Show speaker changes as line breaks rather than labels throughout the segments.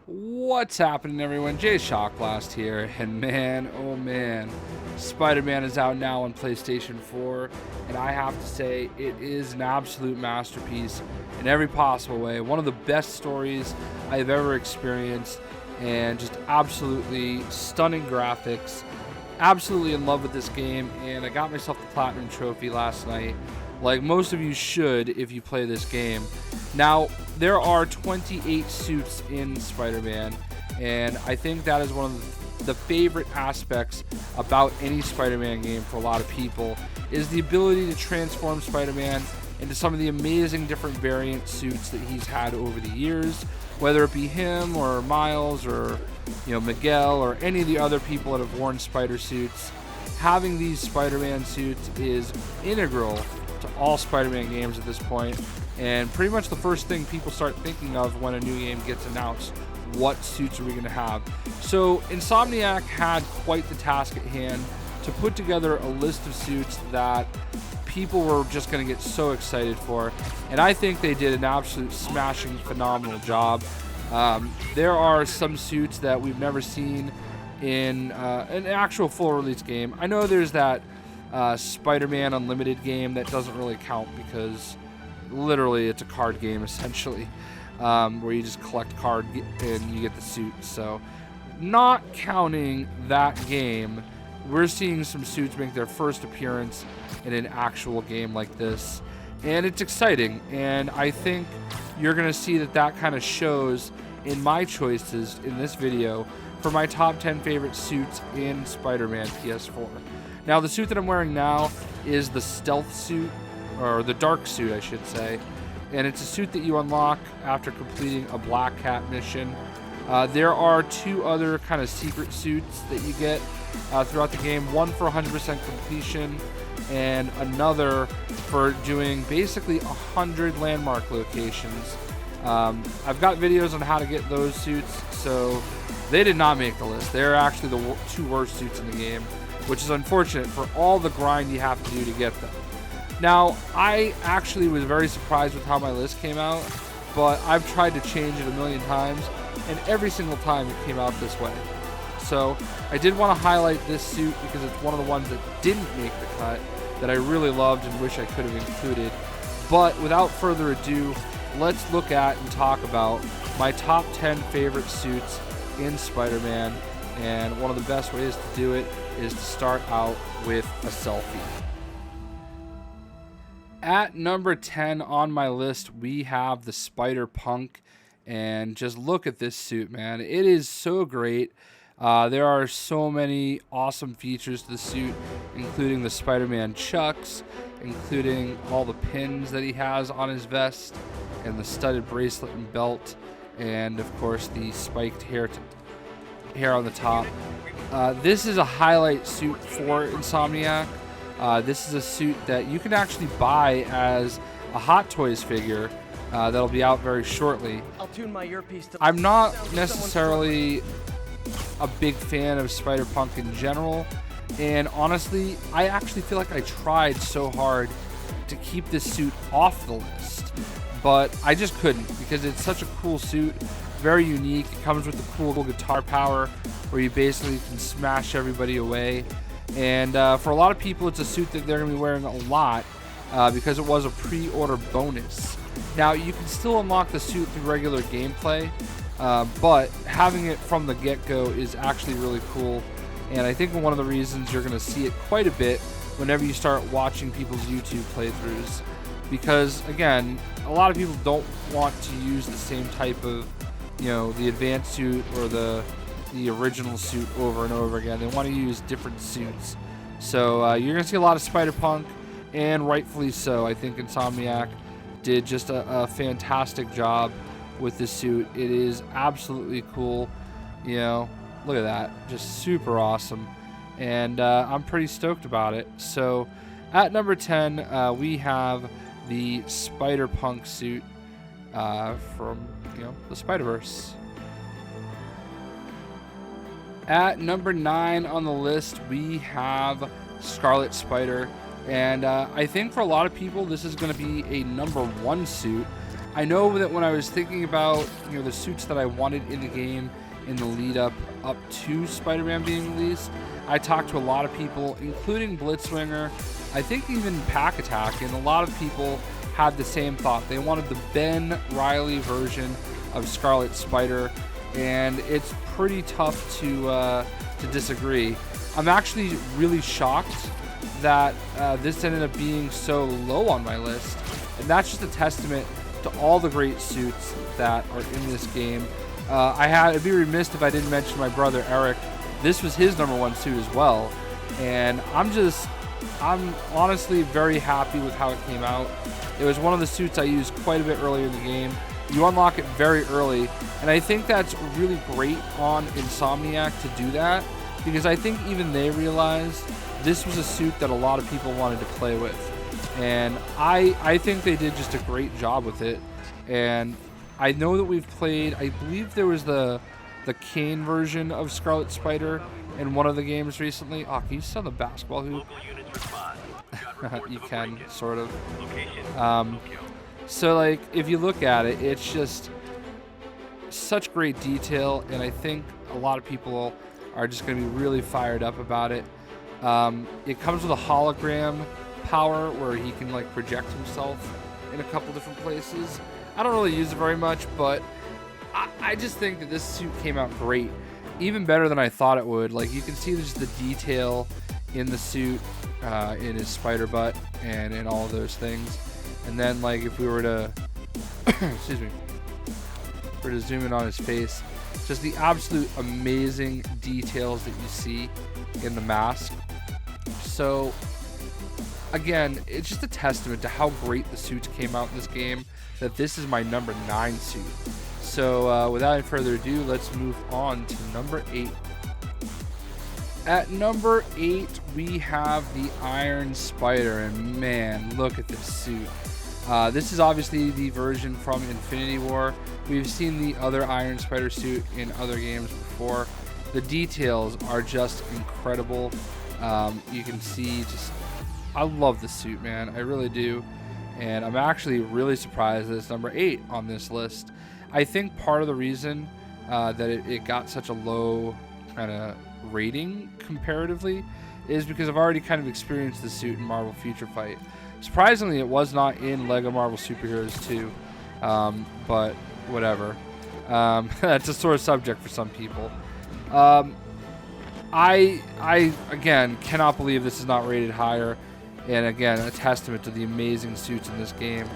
What's happening, everyone? JayShockblast here, and man, oh man, Spider-Man is out now on PlayStation 4, and I have to say, it is an absolute masterpiece in every possible way. One of the best stories I've ever experienced, and just absolutely stunning graphics. Absolutely in love with this game, and I got myself the Platinum Trophy last night, like most of you should if you play this game. Now, there are 28 suits in Spider-Man, and I think that is one of the favorite aspects about any Spider-Man game for a lot of people, is the ability to transform Spider-Man into some of the amazing different variant suits that he's had over the years, whether it be him or Miles or Miguel or any of the other people that have worn Spider suits. Having these Spider-Man suits is integral to all Spider-Man games at this point, and pretty much the first thing people start thinking of when a new game gets announced. What suits are we going to have? So Insomniac had quite the task at hand to put together a list of suits that people were just going to get so excited for, and I think they did an absolute smashing phenomenal job. There are some suits that we've never seen in an actual full release game. I know there's that Spider-Man Unlimited game that doesn't really count because literally it's a card game essentially, where you just collect cards and you get the suit. So not counting that game, we're seeing some suits make their first appearance in an actual game like this, and it's exciting, and I think you're going to see that kind of shows in my choices in this video for my top 10 favorite suits in Spider-Man PS4. Now, the suit that I'm wearing now is the stealth suit, or the dark suit I should say, and it's a suit that you unlock after completing a Black Cat mission. There are two other kind of secret suits that you get throughout the game, one for 100% completion and another for doing basically 100 landmark locations. I've got videos on how to get those suits, so they did not make the list. They're actually the two worst suits in the game, which is unfortunate for all the grind you have to do to get them. Now, I actually was very surprised with how my list came out, but I've tried to change it a million times, and every single time it came out this way. So I did want to highlight this suit because it's one of the ones that didn't make the cut that I really loved and wish I could have included. But without further ado, let's look at and talk about my top 10 favorite suits in Spider-Man, and one of the best ways to do it is to start out with a selfie. At number 10 on my list, we have the SpiderPunk, and just look at this suit, man. It is so great. There are so many awesome features to the suit, including the Spider-Man chucks, including all the pins that he has on his vest, and the studded bracelet and belt, and of course the spiked hair on the top. This is a highlight suit for Insomniac. This is a suit that you can actually buy as a Hot Toys figure that'll be out very shortly.
I'll tune my earpiece to
I'm not necessarily a big fan of Spider-Punk in general, and honestly, I actually feel like I tried so hard to keep this suit off the list, but I just couldn't because it's such a cool suit, very unique. It comes with the cool guitar power where you basically can smash everybody away, and for a lot of people it's a suit that they're going to be wearing a lot because it was a pre-order bonus. Now, you can still unlock the suit through regular gameplay, but having it from the get-go is actually really cool, and I think one of the reasons you're going to see it quite a bit whenever you start watching people's YouTube playthroughs, because again, a lot of people don't want to use the same type of, the advanced suit or the original suit over and over again. They want to use different suits. So you're going to see a lot of Spider-Punk, and rightfully so. I think Insomniac did just a fantastic job with this suit. It is absolutely cool. Look at that, just super awesome, and I'm pretty stoked about it. So at number 10, we have the Spider-Punk suit from the Spider-Verse. At number 9 on the list, we have Scarlet Spider, and I think for a lot of people this is going to be a number 1 suit. I know that when I was thinking about, you know, the suits that I wanted in the game in the lead up to Spider-Man being released, I talked to a lot of people, including Blitzwinger, I think even Pack Attack, and a lot of people had the same thought. They wanted the Ben Reilly version of Scarlet Spider, and it's pretty tough to disagree. I'm actually really shocked that this ended up being so low on my list, and that's just a testament to all the great suits that are in this game. I'd be remiss if I didn't mention my brother Eric. This was his #1 suit as well, and I'm honestly very happy with how it came out. It was one of the suits I used quite a bit earlier in the game. You unlock it very early, and I think that's really great on Insomniac to do that, because I think even they realized this was a suit that a lot of people wanted to play with, and I think they did just a great job with it. And I know that we've played, I believe there was the Kane version of Scarlet Spider in one of the games recently. Oh, can you sell the basketball hoop? You can, sort of. So, like, if you look at it, it's just such great detail, and I think a lot of people are just going to be really fired up about it. It comes with a hologram power where he can, like, project himself in a couple different places. I don't really use it very much, but I just think that this suit came out great. Even better than I thought it would. Like, you can see just the detail in the suit, in his spider butt, and in all of those things. And then, like, if we were to, excuse me, if we were to zoom in on his face, just the absolute amazing details that you see in the mask. So, again, it's just a testament to how great the suits came out in this game, that this is my #9 suit. So, without any further ado, let's move on to #8. At #8, we have the Iron Spider, and man, look at this suit. This is obviously the version from Infinity War. We've seen the other Iron Spider suit in other games before. The details are just incredible. You can see I love the suit, man. I really do. And I'm actually really surprised that it's #8 on this list. I think part of the reason that it got such a low kind of rating comparatively is because I've already kind of experienced the suit in Marvel Future Fight. Surprisingly, it was not in LEGO Marvel Superheroes 2, but whatever. That's a sore subject for some people. I again cannot believe this is not rated higher, and again, a testament to the amazing suits in this game.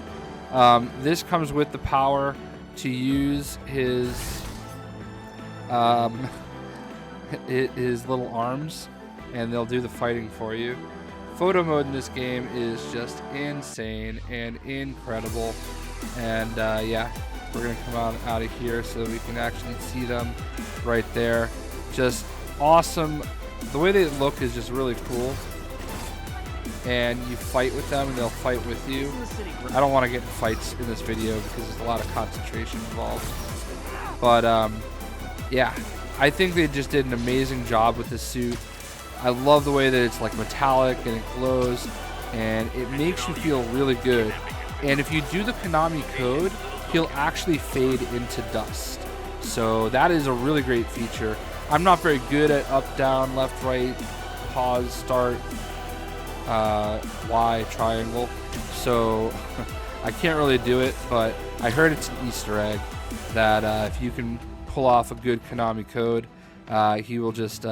This comes with the power to use his little arms, and they'll do the fighting for you. Photo mode in this game is just insane and incredible, and yeah, we're gonna come out of here so that we can actually see them right there. Just awesome. The way they look is just really cool, and you fight with them and they'll fight with you. I don't want to get in fights in this video because there's a lot of concentration involved, but yeah, I think they just did an amazing job with this suit. I love the way that it's like metallic and it glows, and it makes you feel really good. And if you do the Konami code, he'll actually fade into dust. So that is a really great feature. I'm not very good at up, down, left, right, pause, start, Y, triangle. So I can't really do it, but I heard it's an Easter egg that if you can pull off a good Konami code, he will just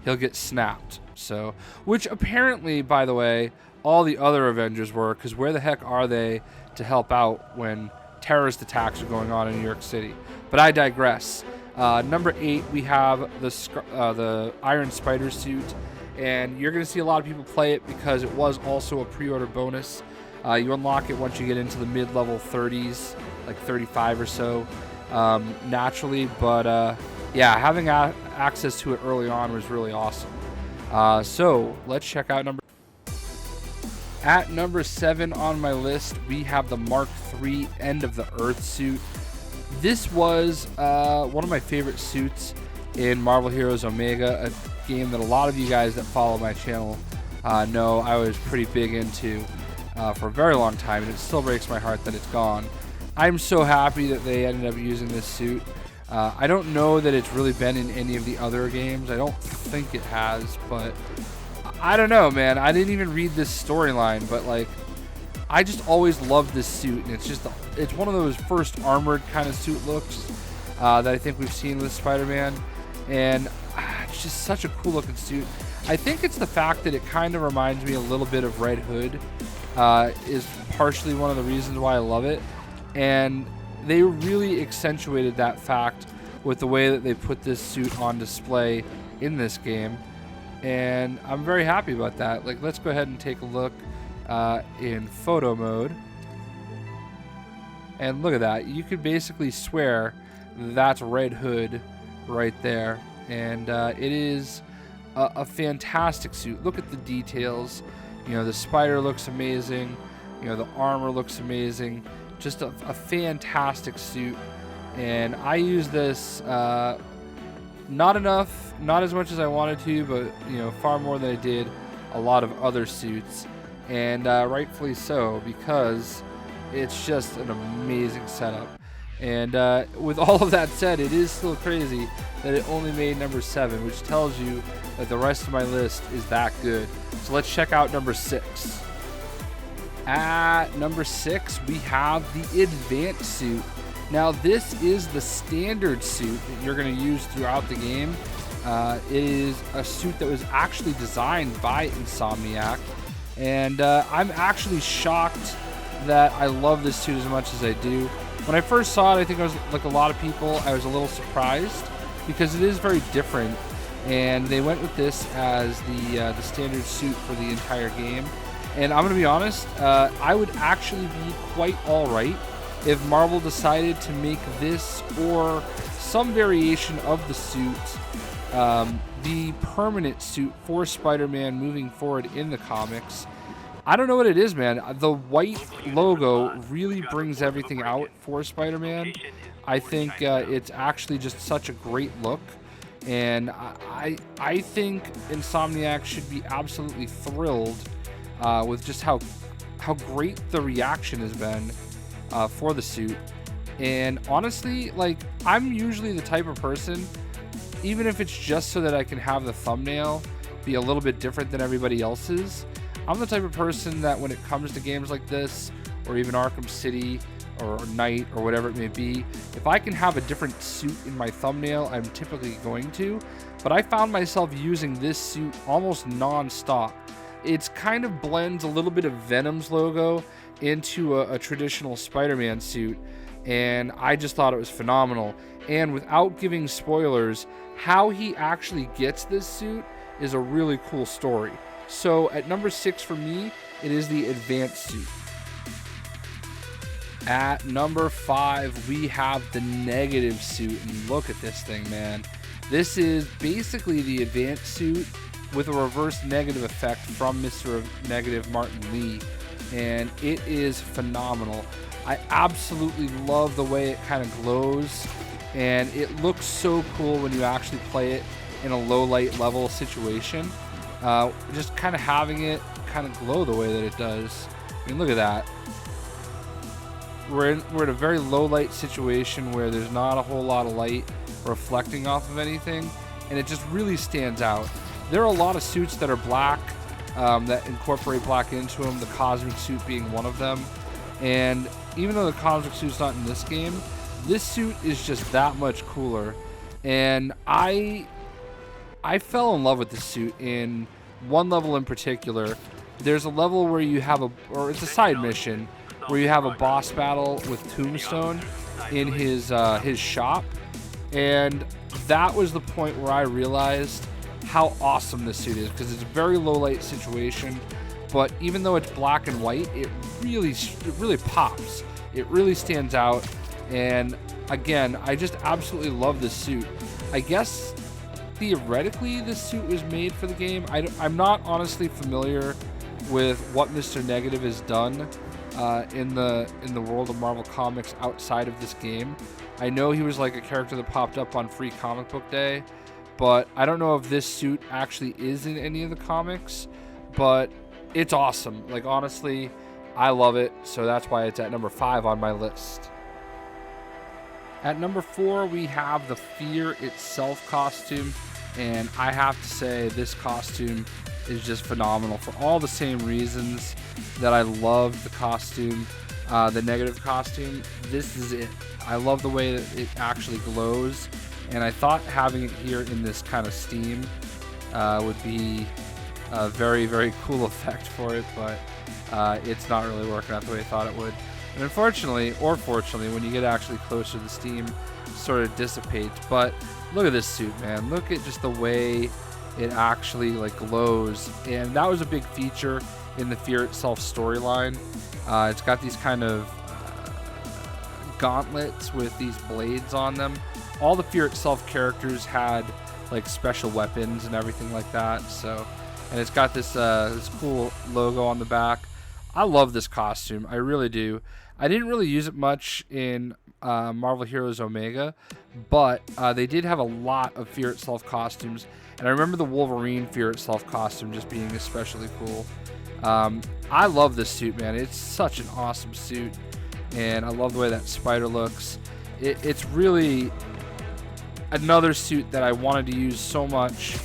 he'll get snapped. So, which apparently, by the way, all the other Avengers were, because where the heck are they to help out when terrorist attacks are going on in New York City? But I digress. #8, we have the Iron Spider suit, and you're going to see a lot of people play it because it was also a pre-order bonus. You unlock it once you get into the mid-level 30s, like 35 or so, naturally, but yeah, having access to it early on was really awesome. So let's check out At #7 on my list, we have the Mark III End of the Earth suit. This was one of my favorite suits in Marvel Heroes Omega, a game that a lot of you guys that follow my channel know I was pretty big into for a very long time, and it still breaks my heart that it's gone. I'm so happy that they ended up using this suit. I don't know that it's really been in any of the other games. I don't think it has, but I don't know, man. I didn't even read this storyline, but like, I just always loved this suit, and it's one of those first armored kind of suit looks that I think we've seen with Spider-Man, and it's just such a cool looking suit. I think it's the fact that it kind of reminds me a little bit of Red Hood is partially one of the reasons why I love it, and they really accentuated that fact with the way that they put this suit on display in this game, and I'm very happy about that. Like, let's go ahead and take a look in photo mode, and look at that. You could basically swear that's Red Hood right there, and it is a fantastic suit. Look at the details. You know, the spider looks amazing. You know, the armor looks amazing. Just a fantastic suit, and I use this not enough, not as much as I wanted to, but you know, far more than I did a lot of other suits, and rightfully so, because it's just an amazing setup. And with all of that said, it is still crazy that it only made number 7, which tells you that the rest of my list is that good. So let's check out number 6. At number 6, we have the Advanced suit. Now, this is the standard suit that you're going to use throughout the game. It is a suit that was actually designed by Insomniac, and I'm actually shocked that I love this suit as much as I do. When I first saw it, I think I was like a lot of people, I was a little surprised because it is very different, and they went with this as the standard suit for the entire game. And I'm going to be honest, I would actually be quite alright if Marvel decided to make this or some variation of the suit the permanent suit for Spider-Man moving forward in the comics. I don't know what it is, man. The white logo really brings everything out for Spider-Man. I think it's actually just such a great look. And I think Insomniac should be absolutely thrilled with just how great the reaction has been for the suit. And honestly, like, I'm usually the type of person, even if it's just so that I can have the thumbnail be a little bit different than everybody else's, I'm the type of person that when it comes to games like this, or even Arkham City or Knight or whatever it may be, if I can have a different suit in my thumbnail, I'm typically going to. But I found myself using this suit almost non-stop. It's kind of blends a little bit of Venom's logo into a traditional Spider-Man suit, and I just thought it was phenomenal. And without giving spoilers, how he actually gets this suit is a really cool story. So at number 6 for me, it is the Advanced suit. At number 5, we have the Negative suit, and look at this thing, man. This is basically the Advanced suit with a reverse negative effect from Mr. Negative Martin Lee, and it is phenomenal. I absolutely love the way it kind of glows, and it looks so cool when you actually play it in a low light level situation. Just kind of having it kind of glow the way that it does. I mean, look at that. We're in a very low light situation where there's not a whole lot of light reflecting off of anything, and it just really stands out. There are a lot of suits that are black, that incorporate black into them, the Cosmic suit being one of them. And even though the Cosmic suit's not in this game, this suit is just that much cooler. And I fell in love with this suit in one level in particular. There's a level where you have or it's a side mission, where you have a boss battle with Tombstone in his shop. And that was the point where I realized how awesome this suit is, because it's a very low light situation, but even though it's black and white, it really pops. It really stands out, and again, I just absolutely love this suit. I guess theoretically this suit was made for the game. I'm not honestly familiar with what Mr. Negative has done in the world of Marvel Comics outside of this game. I know he was like a character that popped up on Free Comic Book Day, but I don't know if this suit actually is in any of the comics, but it's awesome. Like, honestly, I love it, so that's why it's at number 5 on my list. At number 4, we have the Fear Itself costume, and I have to say this costume is just phenomenal for all the same reasons that I love the costume, the negative costume. This is it. I love the way that it actually glows, and I thought having it here in this kind of steam would be a very, very cool effect for it, but it's not really working out the way I thought it would. And unfortunately, or fortunately, when you get actually closer, the steam sort of dissipates. But look at this suit, man. Look at just the way it actually like glows, and that was a big feature in the Fear Itself storyline. It's got these kind of gauntlets with these blades on them. All the Fear Itself characters had like special weapons and everything like that. So, and it's got this this cool logo on the back. I love this costume. I really do. I didn't really use it much in Marvel Heroes Omega, but they did have a lot of Fear Itself costumes, and I remember the Wolverine Fear Itself costume just being especially cool. I love this suit, man. It's such an awesome suit, and I love the way that spider looks. It's really another suit that I wanted to use so much.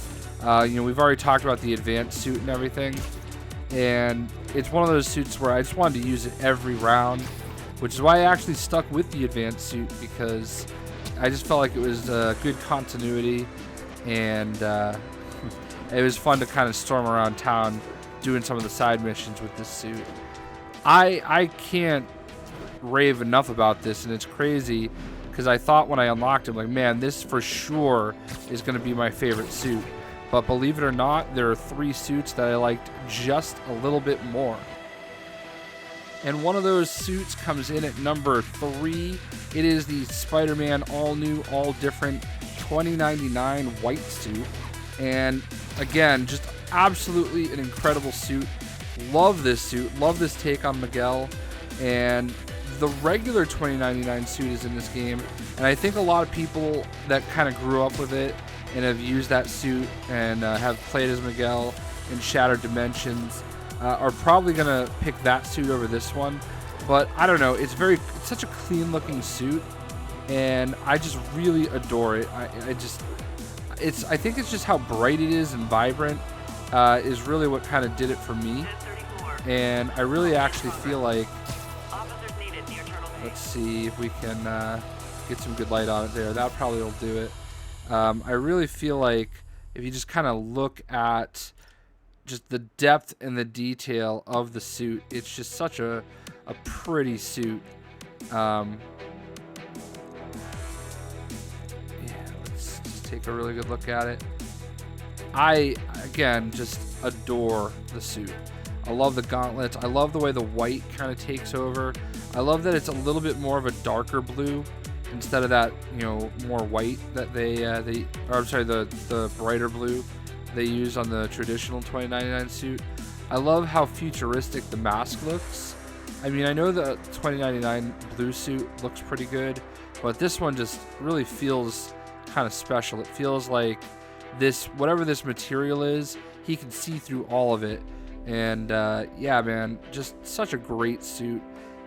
You know, we've already talked about the advanced suit and everything, and it's one of those suits where I just wanted to use it every round, which is why I actually stuck with the advanced suit, because I just felt like it was good continuity, and it was fun to kind of storm around town doing some of the side missions with this suit. I can't rave enough about this, and it's crazy because I thought when I unlocked it, like, man, this for sure is going to be my favorite suit. But believe it or not, there are 3 suits that I liked just a little bit more. And one of those suits comes in at number 3. It is the Spider-Man all new, all different 2099 white suit. And again, just absolutely an incredible suit. Love this suit. Love this take on Miguel. And the regular 2099 suit is in this game. And I think a lot of people that kind of grew up with it and have used that suit and have played as Miguel in Shattered Dimensions are probably gonna pick that suit over this one. But I don't know, it's such a clean looking suit, and I just really adore it. I think it's just how bright it is and vibrant is really what kind of did it for me. And I really actually feel like, let's see if we can get some good light on it there. That probably will do it. I really feel like if you just kind of look at just the depth and the detail of the suit, it's just such a pretty suit. Yeah, let's just take a really good look at it. I, again, just adore the suit. I love the gauntlets. I love the way the white kind of takes over. I love that it's a little bit more of a darker blue instead of that, you know, more white that the brighter blue they use on the traditional 2099 suit. I love how futuristic the mask looks. I mean, I know the 2099 blue suit looks pretty good, but this one just really feels kind of special. It feels like this, whatever this material is, he can see through all of it. And yeah, man, just such a great suit.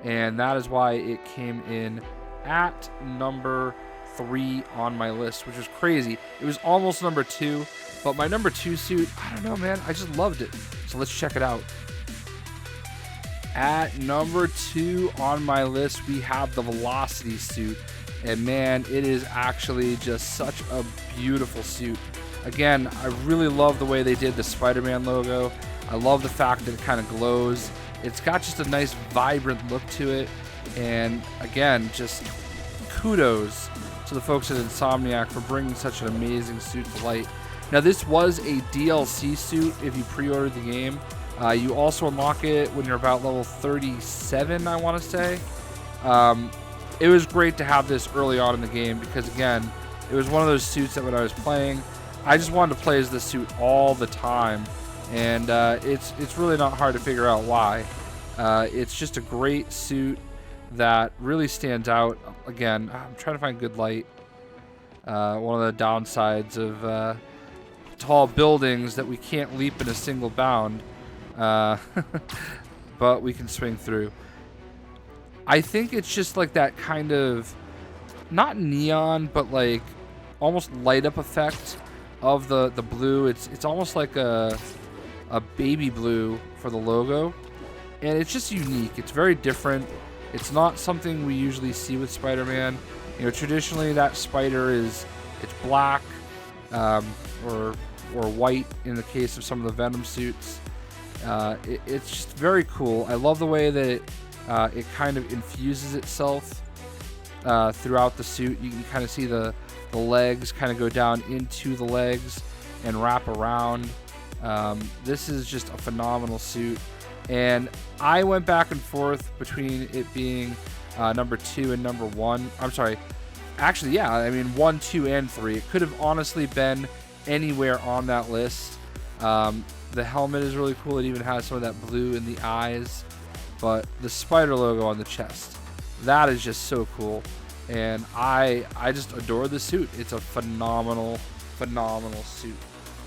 And that is why it came in at number 3 on my list, which was crazy. It was almost number 2, but my number 2 suit, I don't know, man, I just loved it. So let's check it out. At number 2 on my list, we have the Velocity suit. And man, it is actually just such a beautiful suit. Again, I really love the way they did the Spider-Man logo. I love the fact that it kind of glows. It's got just a nice vibrant look to it. And again, just kudos to the folks at Insomniac for bringing such an amazing suit to light. Now, this was a DLC suit if you pre-ordered the game. You also unlock it when you're about level 37, I want to say. It was great to have this early on in the game because, again, it was one of those suits that when I was playing, I just wanted to play as this suit all the time. And it's really not hard to figure out why. It's just a great suit that really stands out. Again, I'm trying to find good light. One of the downsides of tall buildings that we can't leap in a single bound, but we can swing through. I think it's just like that kind of not neon, but like almost light up effect of the blue. It's almost like a baby blue for the logo, and it's just unique. It's very different. It's not something we usually see with Spider-Man. You know, traditionally that spider it's black, or white in the case of some of the Venom suits. It's just very cool. I love the way that it kind of infuses itself throughout the suit. You can kind of see the legs kind of go down into the legs and wrap around. This is just a phenomenal suit, and I went back and forth between it being number 2 and number 1. I'm sorry, actually, yeah, I mean 1, 2, and 3. It could have honestly been anywhere on that list. The helmet is really cool. It even has some of that blue in the eyes, but the spider logo on the chest, that is just so cool. And I just adore the suit. It's a phenomenal suit.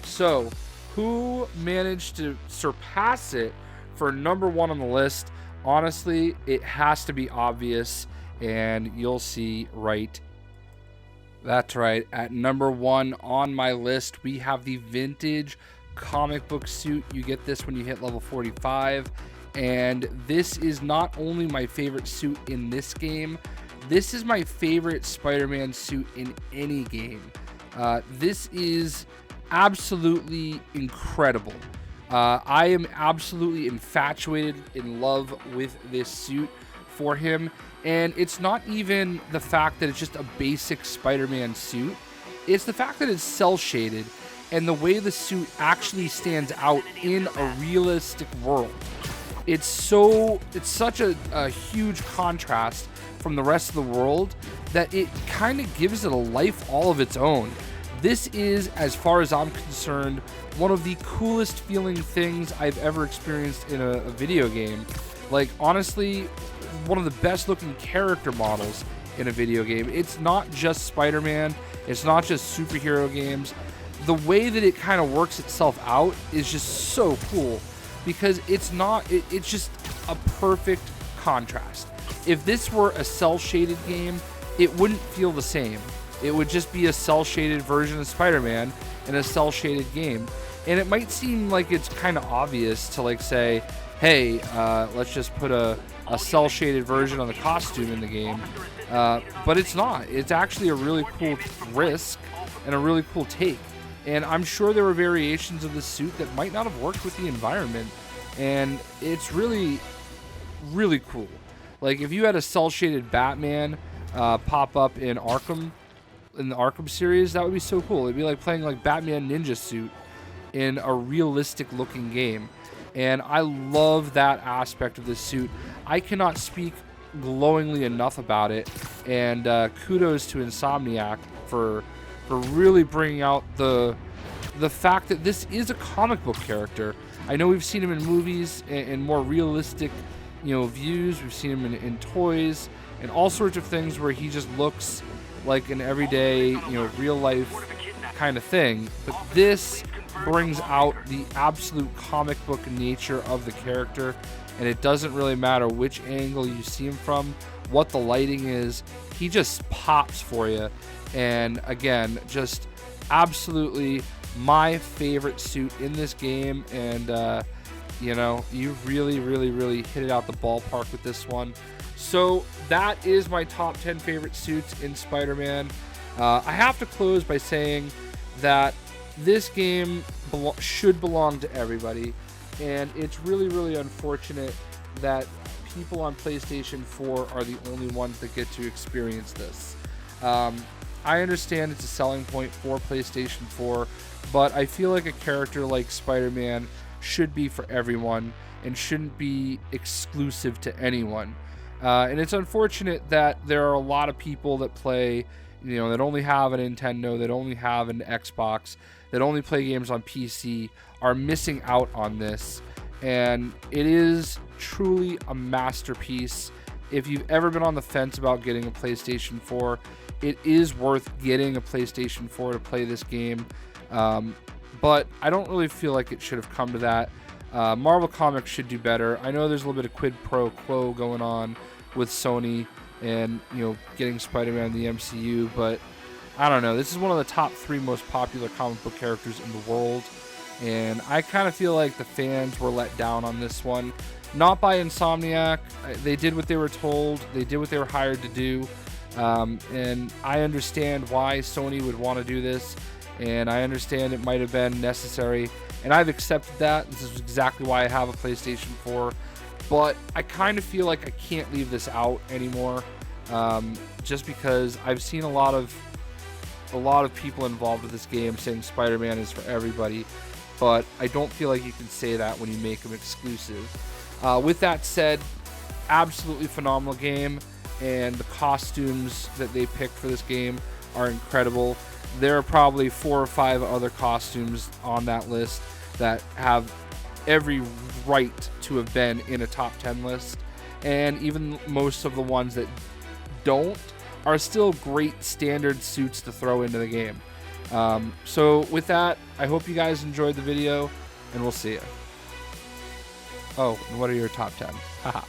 So who managed to surpass it for number 1 on the list? Honestly, it has to be obvious, and you'll see right. That's right. At number 1 on my list, we have the vintage comic book suit. You get this when you hit level 45, and this is not only my favorite suit in this game, this is my favorite Spider-Man suit in any game. This is absolutely incredible. I am absolutely infatuated, in love with this suit for him. And it's not even the fact that it's just a basic Spider-Man suit. It's the fact that it's cel-shaded and the way the suit actually stands out in a realistic world. It's such a huge contrast from the rest of the world that it kind of gives it a life all of its own. This is, as far as I'm concerned, one of the coolest feeling things I've ever experienced in a video game. Like, honestly, one of the best looking character models in a video game. It's not just Spider-Man. It's not just superhero games. The way that it kind of works itself out is just so cool, because it's just a perfect contrast. If this were a cel-shaded game, it wouldn't feel the same. It would just be a cel-shaded version of Spider-Man in a cel-shaded game. And it might seem like it's kind of obvious to like say, hey, let's just put a cel-shaded version of the costume in the game. But it's not. It's actually a really cool risk and a really cool take. And I'm sure there were variations of the suit that might not have worked with the environment. And it's really, really cool. Like, if you had a cel-shaded Batman pop up in Arkham, in the Arkham series, that would be so cool. It'd be like playing like Batman Ninja suit in a realistic looking game. And I love that aspect of this suit. I cannot speak glowingly enough about it. And kudos to Insomniac for really bringing out the fact that this is a comic book character. I know we've seen him in movies and more realistic, views. We've seen him in toys and all sorts of things where he just looks like an everyday, real life kind of thing. But this brings out the absolute comic book nature of the character, and it doesn't really matter which angle you see him from, what the lighting is, he just pops for you. And again, just absolutely my favorite suit in this game. And you really, really, really hit it out the ballpark with this one. So that is my top 10 favorite suits in Spider-Man. I have to close by saying that this game should belong to everybody, and it's really, really unfortunate that people on PlayStation 4 are the only ones that get to experience this. I understand it's a selling point for PlayStation 4, but I feel like a character like Spider-Man should be for everyone and shouldn't be exclusive to anyone. And it's unfortunate that there are a lot of people that play, that only have a Nintendo, that only have an Xbox, that only play games on PC, are missing out on this. And it is truly a masterpiece. If you've ever been on the fence about getting a PlayStation 4, it is worth getting a PlayStation 4 to play this game. But I don't really feel like it should have come to that. Marvel Comics should do better. I know there's a little bit of quid pro quo going on with Sony and getting Spider-Man in the MCU, but I don't know. This is one of the top 3 most popular comic book characters in the world, and I kind of feel like the fans were let down on this one. Not by Insomniac. They did what they were told. They did what they were hired to do, and I understand why Sony would want to do this, and I understand it might have been necessary, and I've accepted that. This is exactly why I have a PlayStation 4, but I kind of feel like I can't leave this out anymore, just because I've seen a lot of people involved with this game saying Spider-Man is for everybody, but I don't feel like you can say that when you make them exclusive. With that said, absolutely phenomenal game, and the costumes that they picked for this game are incredible. There are probably 4 or 5 other costumes on that list that have every right to have been in a top 10 list, and even most of the ones that don't are still great standard suits to throw into the game. So with that, I hope you guys enjoyed the video, and we'll see you. Oh, and what are your top 10? Haha.